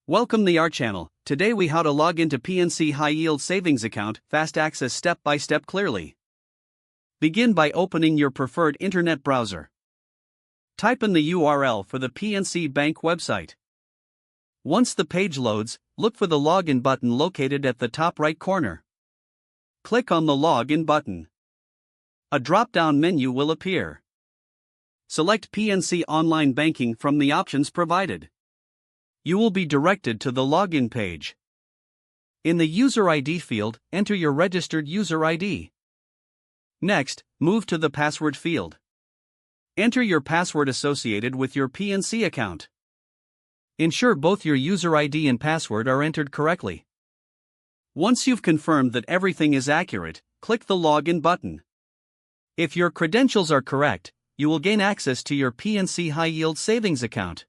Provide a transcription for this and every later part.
Welcome to our channel. Today we how to log into PNC High Yield Savings Account, fast access step by step clearly. Begin by opening your preferred internet browser. Type in the URL for the PNC Bank website. Once the page loads, look for the login button located at the top right corner. Click on the login button. A drop-down menu will appear. Select PNC Online Banking from the options provided. You will be directed to the login page. In the User ID field, enter your registered user ID. Next, move to the Password field. Enter your password associated with your PNC account. Ensure both your user ID and password are entered correctly. Once you've confirmed that everything is accurate, click the Login button. If your credentials are correct, you will gain access to your PNC High Yield Savings Account.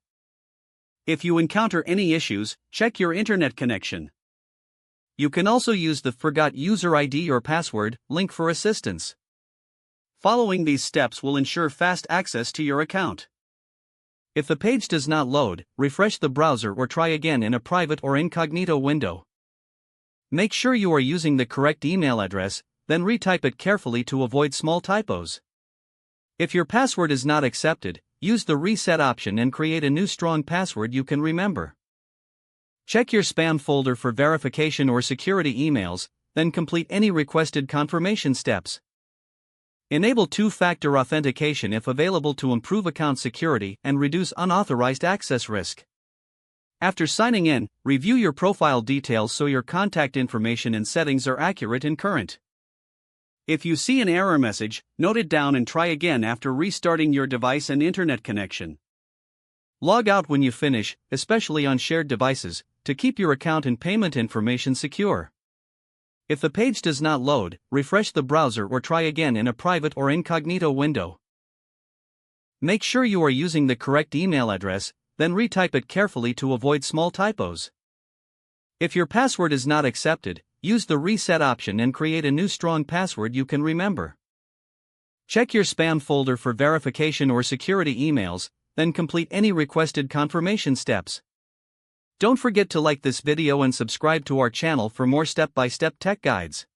If you encounter any issues, check your internet connection. You can also use the Forgot User ID or Password link for assistance. Following these steps will ensure fast access to your account. If the page does not load, refresh the browser or try again in a private or incognito window. Make sure you are using the correct email address, then retype it carefully to avoid small typos. If your password is not accepted, use the reset option and create a new strong password you can remember. Check your spam folder for verification or security emails, then complete any requested confirmation steps. Enable two-factor authentication if available to improve account security and reduce unauthorized access risk. After signing in, review your profile details so your contact information and settings are accurate and current. If you see an error message, note it down and try again after restarting your device and internet connection. Log out when you finish, especially on shared devices, to keep your account and payment information secure. If the page does not load, refresh the browser or try again in a private or incognito window. Make sure you are using the correct email address, then retype it carefully to avoid small typos. If your password is not accepted, use the reset option and create a new strong password you can remember. Check your spam folder for verification or security emails, then complete any requested confirmation steps. Don't forget to like this video and subscribe to our channel for more step-by-step tech guides.